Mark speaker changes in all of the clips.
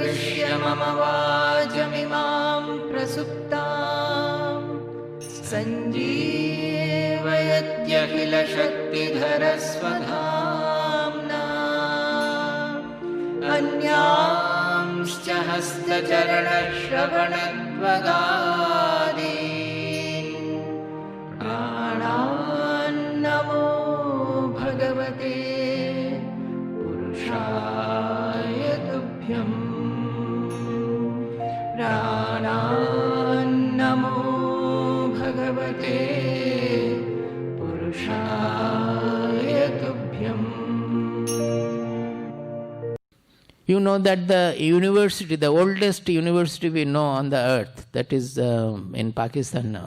Speaker 1: प्रविश्य मम वाचमिमां प्रसुप्तां सञ्जीवयत्यखिलशक्तिधरस्वधाम्ना अन्यांश्च हस्तचरणश्रवणत्वगादीन् प्राणान्नमो भगवते पुरुषाय तुभ्यं प्राणान्नमो भगवते पुरुषाय तुभ्यम्.
Speaker 2: You know that the university, the oldest university we know on the earth, that is in Pakistan,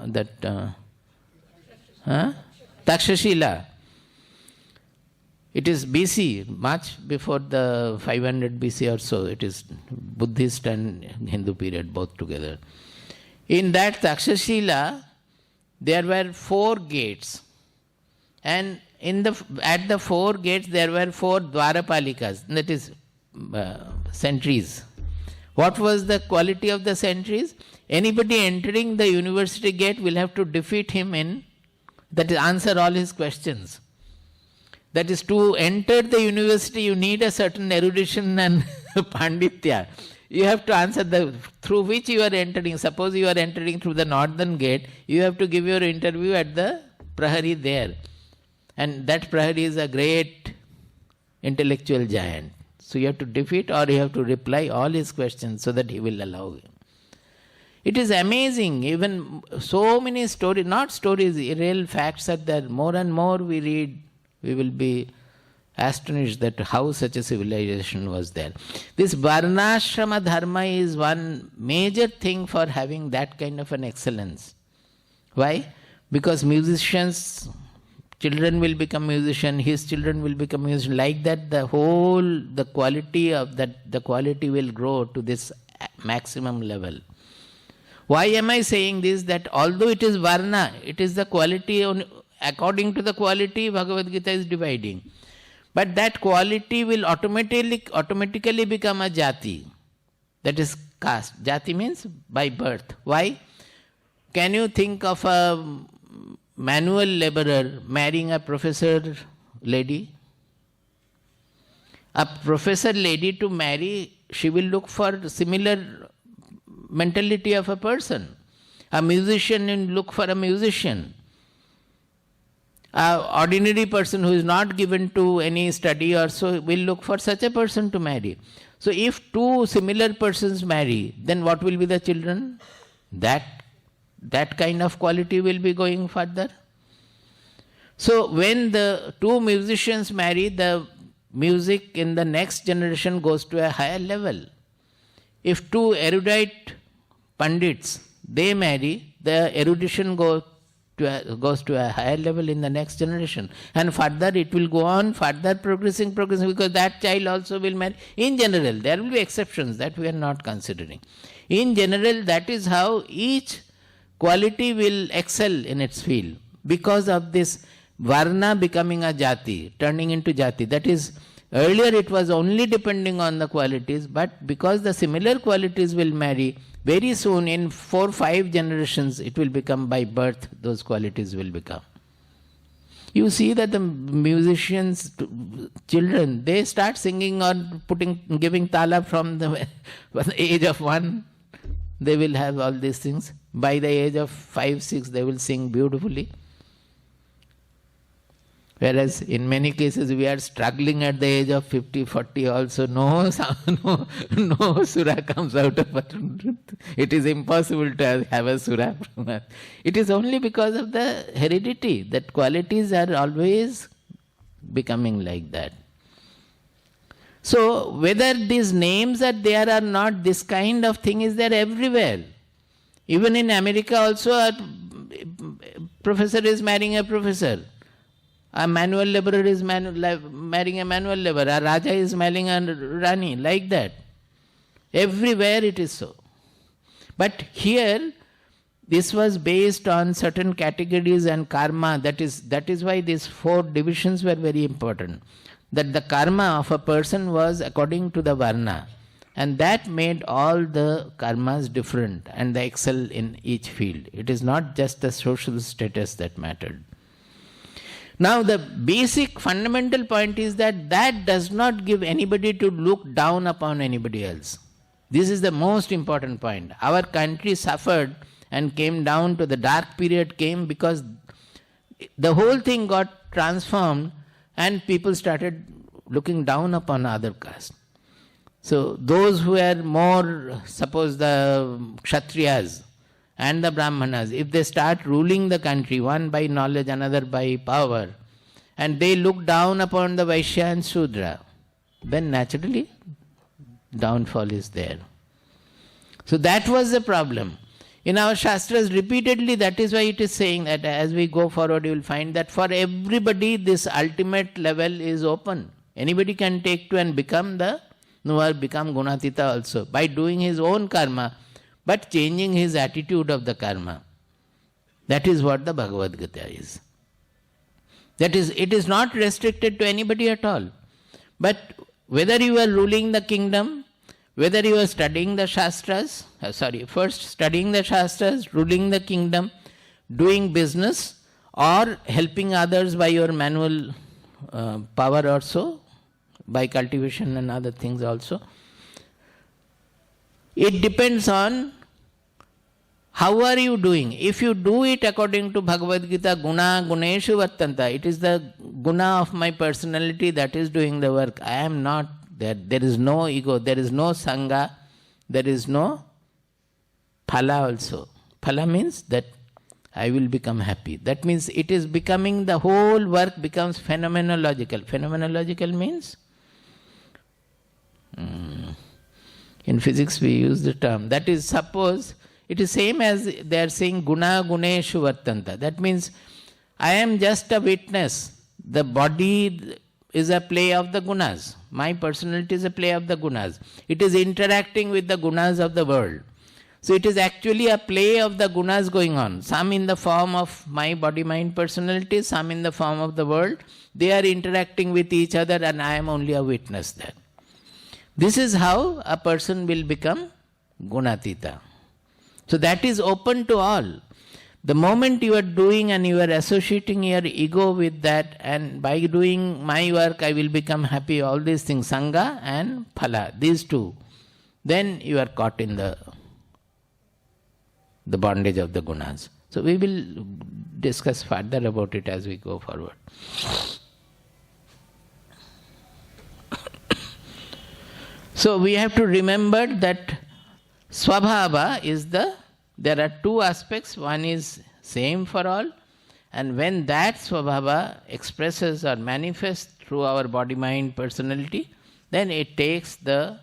Speaker 2: Takshashila. It is BC, much before the 500 BC or so. It is Buddhist and Hindu period both together. In that Takshashila, there were 4 gates. And at the 4 gates, there were 4 Dwarapalikas, that is sentries. What was the quality of the sentries? Anybody entering the university gate will have to defeat him that is, answer all his questions. That is, to enter the university, you need a certain erudition and panditya. You have to answer through which you are entering. Suppose you are entering through the northern gate, you have to give your interview at the Prahari there. And that Prahari is a great intellectual giant. So you have to defeat or you have to reply all his questions so that he will allow you. It is amazing, even so many stories, not stories, real facts are there. More and more we read, we will be astonished that how such a civilization was there. This Varnashrama Dharma is one major thing for having that kind of an excellence. Why? Because musicians, children will become musicians, his children will become musicians. Like that, the quality will grow to this maximum level. Why am I saying this? That although it is Varna, it is the quality, according to the quality, Bhagavad Gita is dividing. But that quality will automatically become a jati. That is caste. Jati means by birth. Why? Can you think of a manual laborer marrying a professor lady? A professor lady to marry, she will look for similar mentality of a person. A musician will look for a musician. An ordinary person who is not given to any study or so will look for such a person to marry. So if 2 similar persons marry, then what will be the children? That kind of quality will be going further. So when the 2 musicians marry, the music in the next generation goes to a higher level. If 2 erudite pandits, they marry, the erudition goes to a higher level in the next generation. And further it will go on, further progressing, because that child also will marry. In general, there will be exceptions that we are not considering. In general, that is how each quality will excel in its field because of this Varna becoming a jati, turning into jati. That is, earlier it was only depending on the qualities, but because the similar qualities will marry, very soon in 4-5 generations it will become by birth, those qualities will become. You see that the musicians, children, they start singing or giving tala from the age of 1. They will have all these things. By the age of 5-6 they will sing beautifully. Whereas in many cases we are struggling at the age of 50-40 also. No surah comes out of it. It is impossible to have a surah from us. It is only because of the heredity that qualities are always becoming like that. So whether these names are there or not, this kind of thing is there everywhere. Even in America also, a professor is marrying a professor. A manual laborer is marrying a manual laborer. A Raja is marrying a Rani, like that. Everywhere it is so. But here, this was based on certain categories and karma. That is why these 4 divisions were very important. That the karma of a person was according to the Varna. And that made all the karmas different and they excel in each field. It is not just the social status that mattered. Now the basic fundamental point is that that does not give anybody to look down upon anybody else. This is the most important point. Our country suffered and came down to the dark period came because the whole thing got transformed and people started looking down upon other castes. So those who were more, suppose the Kshatriyas and the Brahmanas, if they start ruling the country, one by knowledge, another by power, and they look down upon the Vaishya and Shudra, then naturally downfall is there. So that was the problem. In our Shastras repeatedly, that is why it is saying that as we go forward you will find that for everybody this ultimate level is open. Anybody can take to and become Gunatita also by doing his own karma but changing his attitude of the karma. That is what the Bhagavad Gita is. That is, it is not restricted to anybody at all. But whether you are ruling the kingdom, whether you are studying the Shastras, first studying the Shastras, ruling the kingdom, doing business, or helping others by your manual power also, by cultivation and other things also. It depends on how are you doing. If you do it according to Bhagavad Gita, guna guneshu vartanta, it is the guna of my personality that is doing the work. I am not there. There is no ego, there is no sangha, there is no phala also. Phala means that I will become happy. That means it is becoming, the whole work becomes phenomenological. Phenomenological means? In physics we use the term. That is, suppose it is same as they are saying guna guneshu vartanta. That means I am just a witness. The body is a play of the gunas. My personality is a play of the gunas. It is interacting with the gunas of the world. So it is actually a play of the gunas going on. Some in the form of my body, mind, personality, some in the form of the world. They are interacting with each other and I am only a witness there. This is how a person will become Gunatita. So that is open to all. The moment you are doing and you are associating your ego with that, and by doing my work I will become happy, all these things, Sangha and Phala, these two, then you are caught in the bondage of the gunas. So we will discuss further about it as we go forward. So we have to remember that Swabhava is there are two aspects. One is same for all, and when that Swabhava expresses or manifests through our body, mind, personality, then it takes the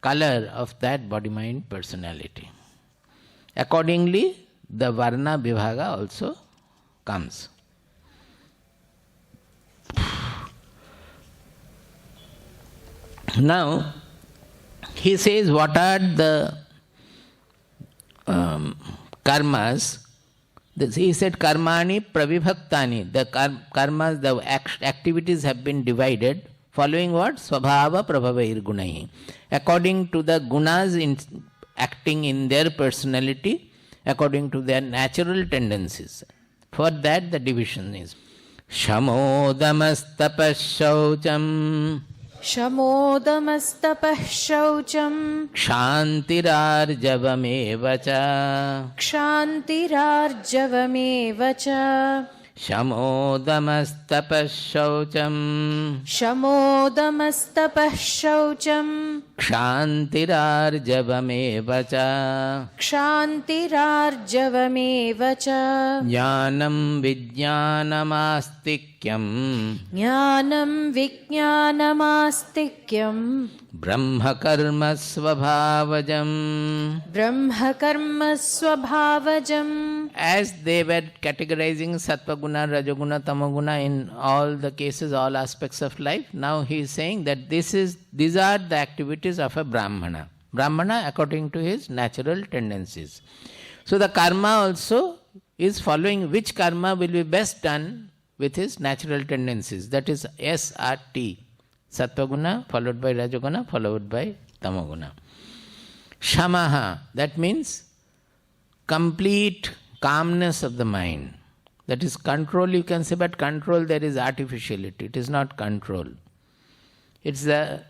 Speaker 2: color of that body, mind, personality. Accordingly, the Varna Vibhaga also comes. Now, he says what are the karmas. He said karmani pravibhaktani. The karmas, the activities have been divided following what? Swabhava prabhavair gunahi. According to the gunas acting in their personality, according to their natural tendencies. For that the division is Shamodamastapashaucham
Speaker 3: Shamodamastapah shaucham
Speaker 2: Kshantirarjavamevacha
Speaker 3: Kshantirarjavamevacha
Speaker 2: Shamodamastapashaucham
Speaker 3: Shamodamastapah shaucham
Speaker 2: Kshantirarjavamevacha
Speaker 3: Kshantirarjavamevacha
Speaker 2: Jnanam vijnanamastikyam
Speaker 3: Jnanam vijnanamastikyam
Speaker 2: Brahmakarma svabhavajam.
Speaker 3: Brahmakarma svabhavajam.
Speaker 2: As they were categorizing Sattva-guna, Rajoguna, Tamoguna in all the cases, all aspects of life, now he is saying that these are the activities of a Brahmana. Brahmana according to his natural tendencies. So the karma also is following which karma will be best done with his natural tendencies. That is SRT. Sattva-guna followed by Rajoguna followed by tamoguna. Shamaha, that means complete calmness of the mind. That is control, you can say, but control there is artificiality. It is not control. It's a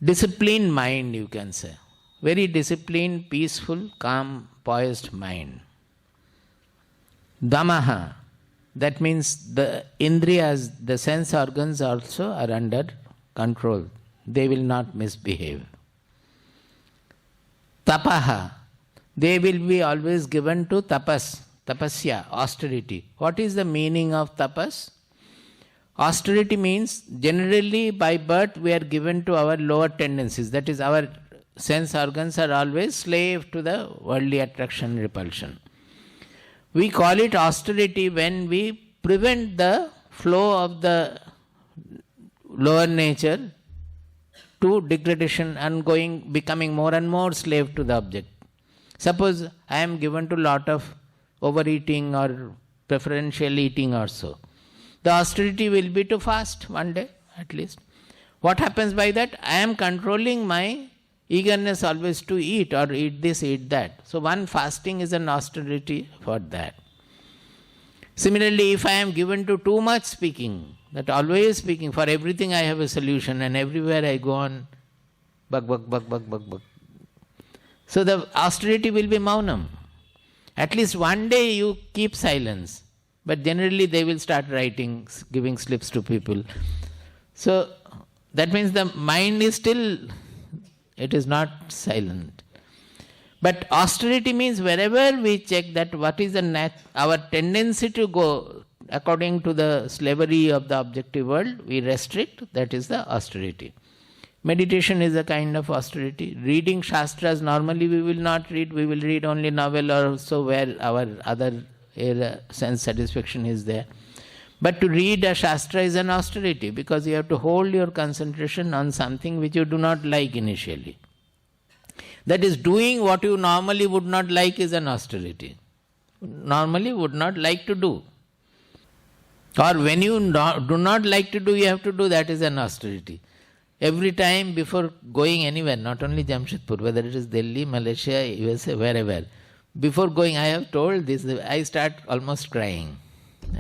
Speaker 2: disciplined mind, you can say. Very disciplined, peaceful, calm, poised mind. Damaha, that means the indriyas, the sense organs also are under control. They will not misbehave. Tapaha, they will be always given to tapas, tapasya, austerity. What is the meaning of tapas? Austerity means generally by birth we are given to our lower tendencies. That is, our sense organs are always slave to the worldly attraction, repulsion. We call it austerity when we prevent the flow of the lower nature to degradation and becoming more and more slave to the object. Suppose I am given to lot of overeating or preferential eating also. The austerity will be to fast one day at least. What happens by that? I am controlling my eagerness always to eat or eat this, eat that. So one fasting is an austerity for that. Similarly, if I am given to too much speaking, that always speaking, for everything I have a solution and everywhere I go on, bug. So the austerity will be maunam. At least one day you keep silence. But generally they will start writing, giving slips to people. So that means the mind is still, it is not silent. But austerity means wherever we check that what is our tendency to go according to the slavery of the objective world, we restrict, that is the austerity. Meditation is a kind of austerity. Reading Shastras, normally we will not read, we will read only novel or so where our other sense satisfaction is there. But to read a Shastra is an austerity because you have to hold your concentration on something which you do not like initially. That is, doing what you normally would not like is an austerity. Normally would not like to do. Or when you do not like to do, you have to do, that is an austerity. Every time before going anywhere, not only Jamshedpur, whether it is Delhi, Malaysia, USA, wherever, before going, I have told this, I start almost crying.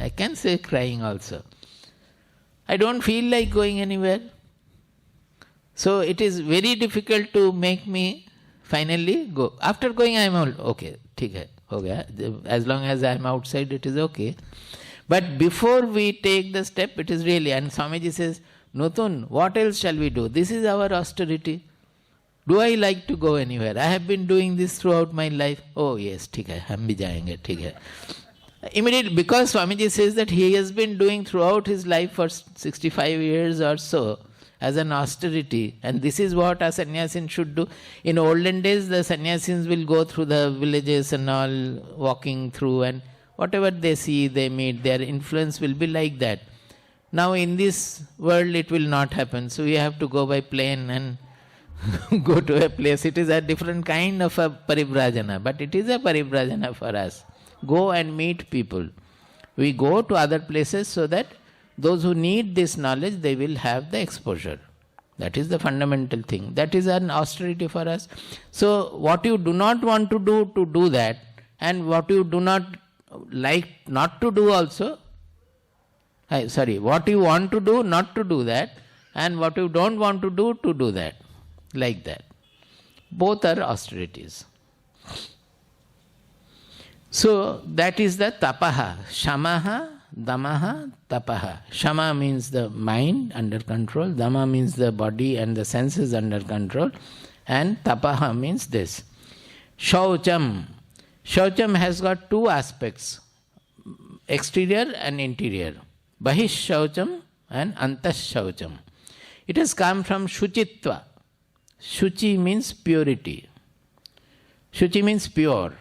Speaker 2: I can say crying also. I don't feel like going anywhere. So it is very difficult to make me finally go. After going, I am all, okay, as long as I am outside, it is okay. But before we take the step, it is really, and Swamiji says, Nutun, what else shall we do? This is our austerity. Do I like to go anywhere? I have been doing this throughout my life. Oh yes, hum bhi jayenge, Immediately, because Swamiji says that he has been doing throughout his life for 65 years or so as an austerity, and this is what a sannyasin should do. In olden days, the sannyasins will go through the villages and all, walking through, and whatever they see, they meet, their influence will be like that. Now in this world, it will not happen. So we have to go by plane and go to a place. It is a different kind of a parivrajana, but it is a parivrajana for us. Go and meet people. We go to other places so that those who need this knowledge, they will have the exposure. That is the fundamental thing. That is an austerity for us. So what you do not want to do that, and what you do not like not to do also, what you want to do, not to do that, and what you don't want to do that. Like that. Both are austerities. So that is the tapaha. Shamaha, damaha, tapaha. Shama means the mind under control, dama means the body and the senses under control, and tapaha means this. Shaucham. Shaucham has got two aspects, exterior and interior. Bahish shaucham and antas shaucham. It has come from shuchitva. Shuchi means purity. Shuchi means pure.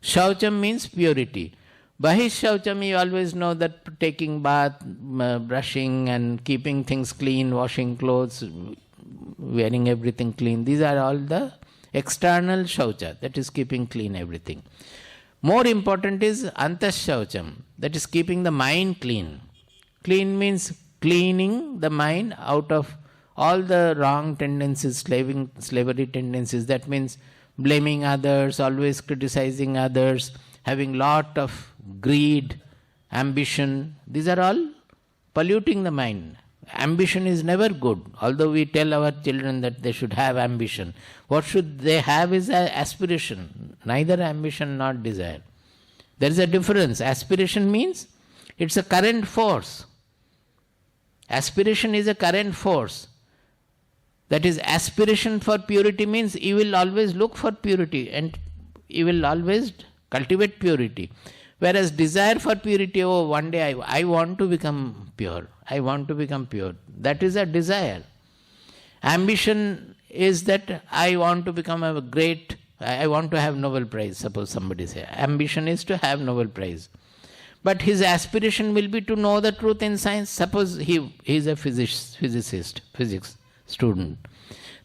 Speaker 2: Shaucham means purity. Bahish shaucham, you always know that taking bath, brushing and keeping things clean, washing clothes, wearing everything clean. These are all the external shaucha, that is keeping clean everything. More important is antas shaucham, that is keeping the mind clean. Clean means cleaning the mind out of all the wrong tendencies, slavery tendencies. That means blaming others, always criticizing others, having lot of greed, ambition. These are all polluting the mind. Ambition is never good. Although we tell our children that they should have ambition, what should they have is aspiration, neither ambition nor desire. There is a difference. Aspiration means it's a current force. Aspiration is a current force. That is, aspiration for purity means you will always look for purity and you will always cultivate purity. Whereas desire for purity, oh, one day I want to become pure. I want to become pure. That is a desire. Ambition is that I want to become a great, I want to have Nobel Prize, suppose somebody say. Ambition is to have Nobel Prize. But his aspiration will be to know the truth in science. Suppose he is a physicist, physics student.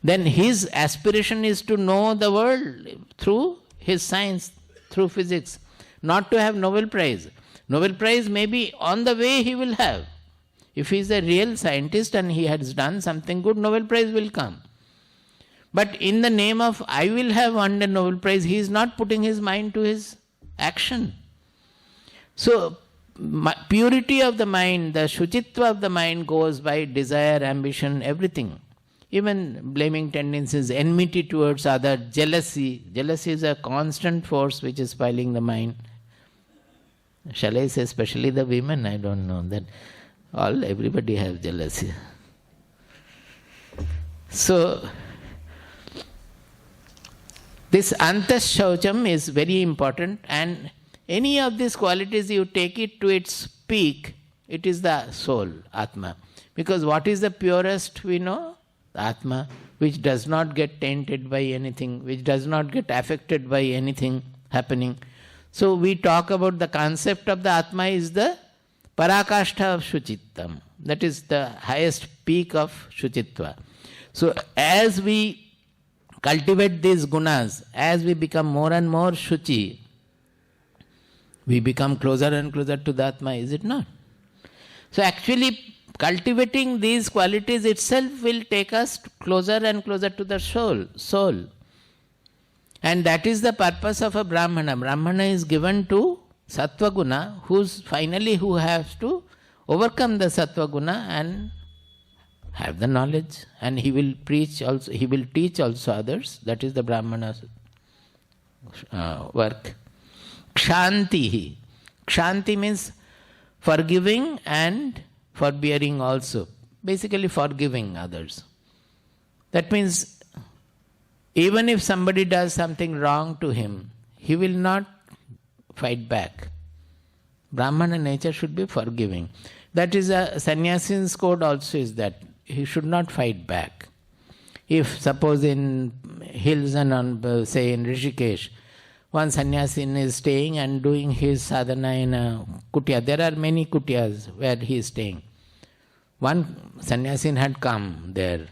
Speaker 2: Then his aspiration is to know the world through his science, through physics. Not to have Nobel Prize. Nobel Prize may be on the way he will have. If he is a real scientist and he has done something good, Nobel Prize will come. But in the name of I will have one day Nobel Prize, he is not putting his mind to his action. So, purity of the mind, the shuchitva of the mind goes by desire, ambition, everything. Even blaming tendencies, enmity towards others, jealousy. Jealousy is a constant force which is spoiling the mind. Shall I say especially the women? I don't know. That everybody has jealousy. So, this antas shaucham is very important, and any of these qualities you take it to its peak, it is the soul, Atma. Because what is the purest we know? Atma, which does not get tainted by anything, which does not get affected by anything happening. So we talk about the concept of the Atma is the Parakashta of Shuchittam. That is the highest peak of Shuchitva. So as we cultivate these gunas, as we become more and more Shuchi, we become closer and closer to the Atma, is it not? So actually cultivating these qualities itself will take us closer and closer to the soul. And that is the purpose of a Brahmana. Brahmana is given to Sattva Guna, who has to overcome the Sattva Guna and have the knowledge. And he will preach also, he will teach also others. That is the Brahmana's work. Kshanti. Kshanti means forgiving and forbearing also. Basically forgiving others. That means even if somebody does something wrong to him, he will not fight back. Brahmana nature should be forgiving. That is a sannyasin's code also is that he should not fight back. If suppose in hills and say in Rishikesh, one sannyasin is staying and doing his sadhana in a kutya. There are many kutyas where he is staying. One sannyasin had come there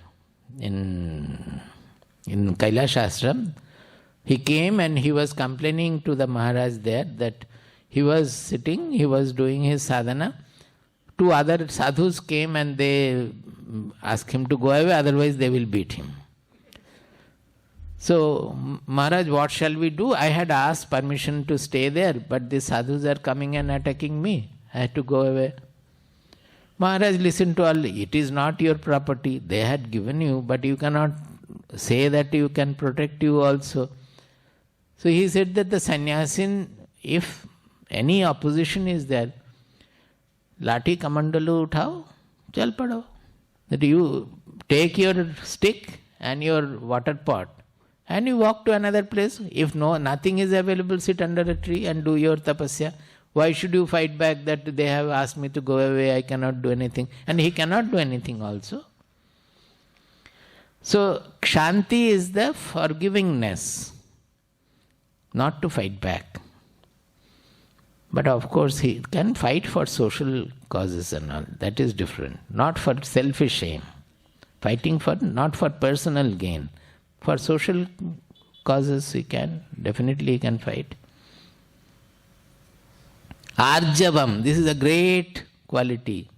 Speaker 2: in Kailash Ashram. He came and he was complaining to the Maharaj there that he was sitting, he was doing his sadhana. Two other sadhus came and they asked him to go away, otherwise they will beat him. So, Maharaj, what shall we do? I had asked permission to stay there, but the sadhus are coming and attacking me. I had to go away. Maharaj listened to all. It is not your property. They had given you, but you cannot say that you can protect you also. So he said that the sannyasin, if any opposition is there, Lati kamandalu uthao, chal pado. That you take your stick and your water pot and you walk to another place. If nothing is available, sit under a tree and do your tapasya. Why should you fight back that they have asked me to go away, I cannot do anything? And he cannot do anything also. So, Kshanti is the forgivingness, not to fight back. But of course, he can fight for social causes and all. That is different. Not for selfish aim. Fighting for, not for personal gain. For social causes, he can fight. Arjavam, this is a great quality.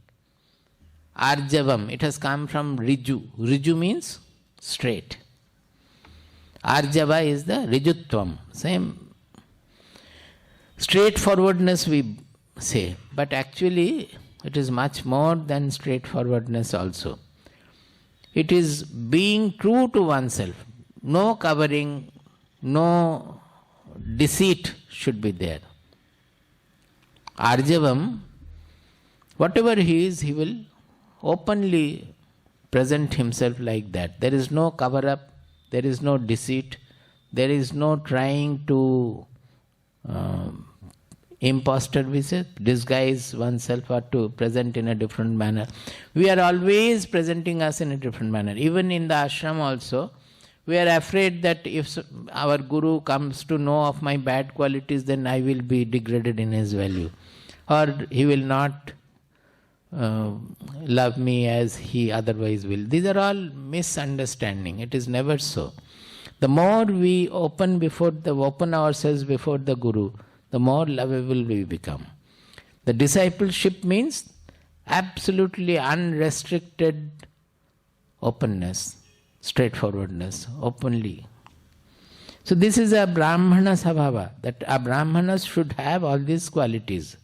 Speaker 2: Arjavam. It has come from Riju. Riju means straight. Arjava is the Rijutvam. Same. Straightforwardness we say. But actually it is much more than straightforwardness also. It is being true to oneself. No covering, no deceit should be there. Arjavam, whatever he is, he will openly present himself like that. There is no cover up, there is no deceit, there is no trying to impostor, we say, disguise oneself or to present in a different manner. We are always presenting us in a different manner. Even in the ashram also, we are afraid that if our guru comes to know of my bad qualities, then I will be degraded in his value. Or he will not love me as he otherwise will. These are all misunderstanding. It is never so. The more we open ourselves before the guru, the more lovable we become. The discipleship means absolutely unrestricted openness, straightforwardness, openly. So this is a Brahmana Sabhava, that a Brahmana should have all these qualities.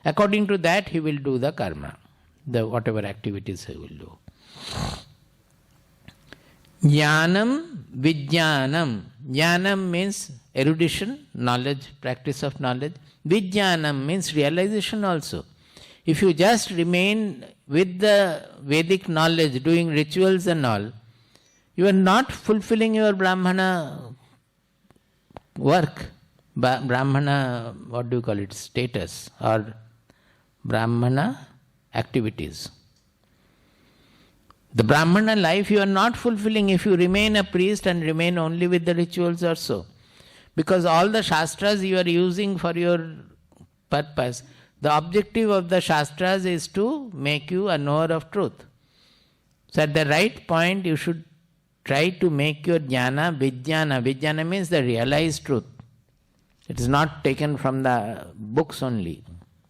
Speaker 2: According to that, he will do the karma, the whatever activities he will do. Jnanam, Vijnanam. Jnanam means erudition, knowledge, practice of knowledge. Vijnanam means realization also. If you just remain with the Vedic knowledge, doing rituals and all, you are not fulfilling your Brahmana work, Brahmana, status, or Brahmana activities. The Brahmana life you are not fulfilling if you remain a priest and remain only with the rituals or so. Because all the Shastras you are using for your purpose, the objective of the Shastras is to make you a knower of truth. So at the right point you should try to make your jnana vijnana. Vijnana means the realized truth. It is not taken from the books only.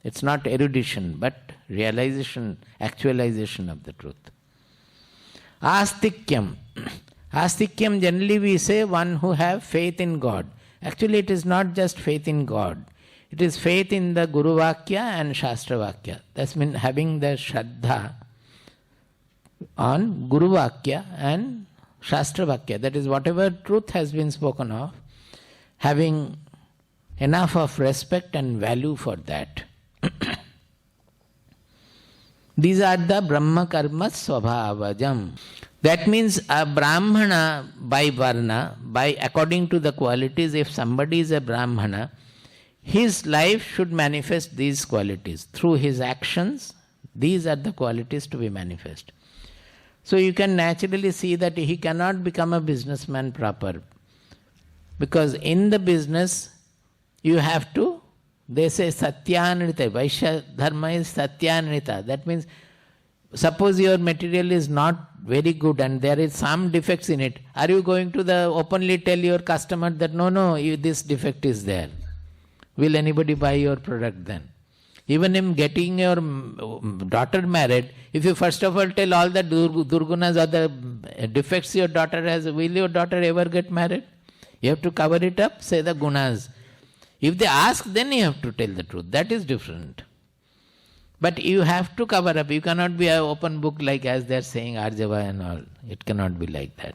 Speaker 2: It's not erudition, but realization, actualization of the truth. Astikyam. Astikyam generally we say one who have faith in God. Actually it is not just faith in God. It is faith in the Guru Vakya and Shastra Vakya. That's mean having the Shraddha on Guru Vakya and Shastra Vakya. That is whatever truth has been spoken of, having enough of respect and value for that. These are the Brahma Karma Swabhavajam. That means a Brahmana by Varna, according to the qualities, if somebody is a Brahmana, his life should manifest these qualities. Through his actions, these are the qualities to be manifest. So you can naturally see that he cannot become a businessman proper. Because in the business, you have to, they say Satyanrita, Vaishya Dharma is Satyanrita. That means, suppose your material is not very good and there is some defects in it, are you going to openly tell your customer that no, this defect is there? Will anybody buy your product then? Even in getting your daughter married, if you first of all tell all the durgunas or the defects your daughter has, will your daughter ever get married? You have to cover it up, say the gunas. If they ask, then you have to tell the truth. That is different. But you have to cover up. You cannot be an open book like as they are saying Arjava and all. It cannot be like that.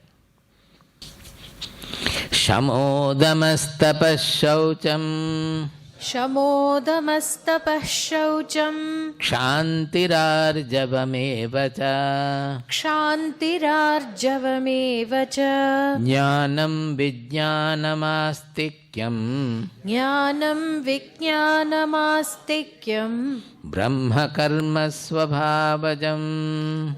Speaker 2: Shamodamastapa shaucham.
Speaker 3: Shamodamastapah shaucham.
Speaker 2: Kshantirarjavamevacha.
Speaker 3: Kshantirarjavamevacha.
Speaker 2: Jnanam vijnanamastik.
Speaker 3: Jnanam vijnanamastikam.
Speaker 2: Brahma karma swabhavajam.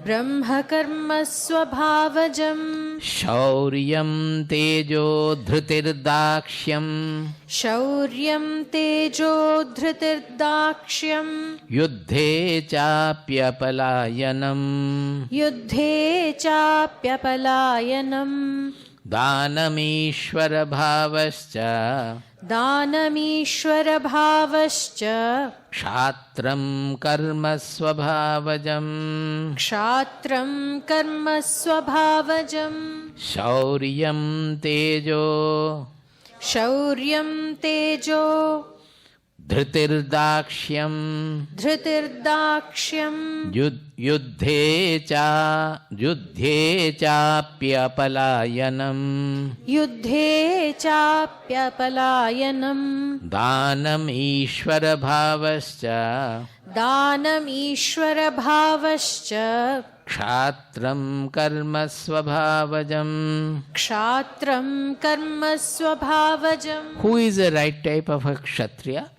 Speaker 3: Brahma karma swabhavajam.
Speaker 2: Shauryam tejo dhrutirdakshyam.
Speaker 3: Shauryam tejo dhritirdakshyam.
Speaker 2: Yuddhe chapyapalayanam.
Speaker 3: Yuddhe chapyapalayanam.
Speaker 2: दानमीश्वरभावश्च
Speaker 3: दानमीश्वरभावश्च
Speaker 2: क्षात्रं कर्म स्वभावजम्
Speaker 3: क्षात्रं कर्म स्वभावजम्
Speaker 2: शौर्यं तेजो
Speaker 3: शौर्यं तेजो
Speaker 2: धृतिर्दाक्ष्यं
Speaker 3: धृतिर्दाक्ष्यं
Speaker 2: युद्धे चाप्यपलायनम्
Speaker 3: युद्धे चाप्यपलायनम्
Speaker 2: दानमीश्वरभावश्च
Speaker 3: दानमीश्वरभावश्च
Speaker 2: क्षात्रं कर्म स्वभावजम्
Speaker 3: क्षात्रं कर्म स्वभावजम्.
Speaker 2: Who is the right type of a kshatriya?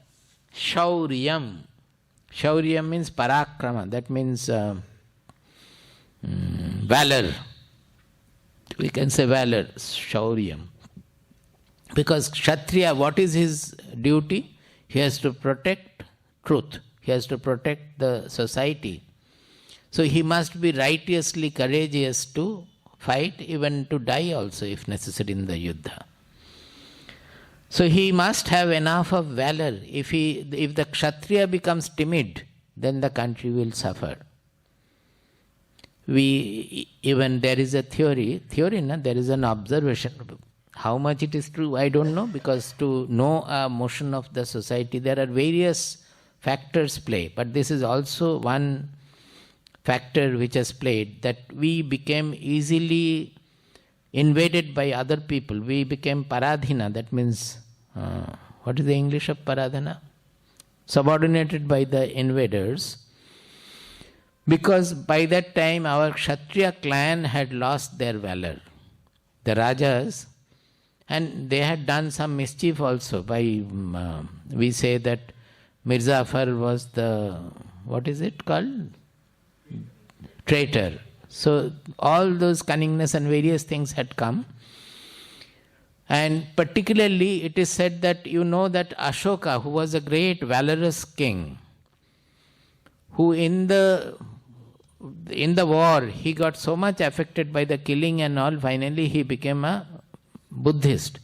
Speaker 2: Shauryam. Shauryam means parakrama. That means valor. We can say valor. Shauryam. Because kshatriya, what is his duty? He has to protect truth. He has to protect the society. So he must be righteously courageous to fight, even to die also if necessary in the yuddha. So he must have enough of valor. If the kshatriya becomes timid, then the country will suffer. Even there is a theory, there is an observation. How much it is true, I don't know, because to know a motion of the society, there are various factors play. But this is also one factor which has played, that we became easily invaded by other people. We became paradhina, that means, what is the English of paradhina? Subordinated by the invaders. Because by that time our Kshatriya clan had lost their valor. The Rajas, and they had done some mischief also by, we say that Mirzafar was the, what is it called? Traitor. So all those cunningness and various things had come. And particularly it is said that you know that Ashoka, who was a great valorous king, who in the war he got so much affected by the killing and all, finally he became a Buddhist.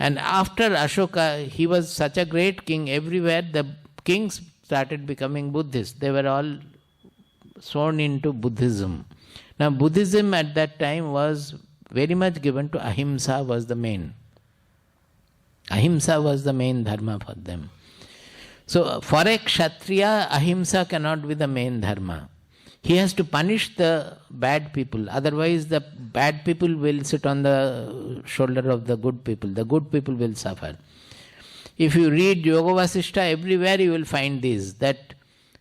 Speaker 2: And after Ashoka, he was such a great king, everywhere the kings started becoming Buddhists. They were all sworn into Buddhism. Now Buddhism at that time was very much given to ahimsa, was the main. Ahimsa was the main dharma for them. So for a kshatriya, ahimsa cannot be the main dharma. He has to punish the bad people, otherwise the bad people will sit on the shoulder of the good people. The good people will suffer. If you read Yoga Vasishta, everywhere you will find this, that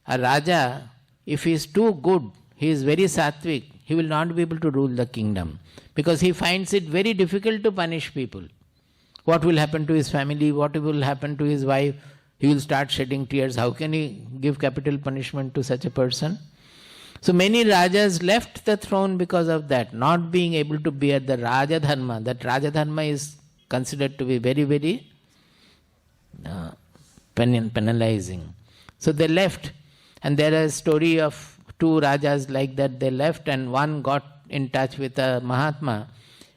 Speaker 2: a Raja, if he is too good, he is very sattvic, he will not be able to rule the kingdom, because he finds it very difficult to punish people. What will happen to his family? What will happen to his wife? He will start shedding tears. How can he give capital punishment to such a person? So many Rajas left the throne because of that, not being able to bear the Raja Dharma. That Raja Dharma is considered to be very, very penalizing. So they left. And there is a story of two Rajas like that. They left and one got in touch with a Mahatma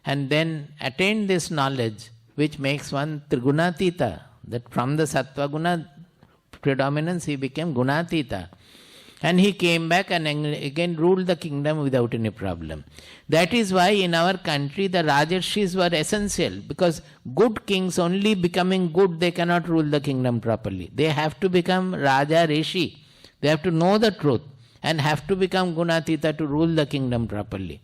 Speaker 2: and then attained this knowledge which makes one Trigunatita. That from the Sattva Guna predominance he became Gunatita. And he came back and again ruled the kingdom without any problem. That is why in our country the Rajarshis were essential, because good kings only becoming good, they cannot rule the kingdom properly. They have to become Raja Rishi. They have to know the truth and have to become Gunatita to rule the kingdom properly.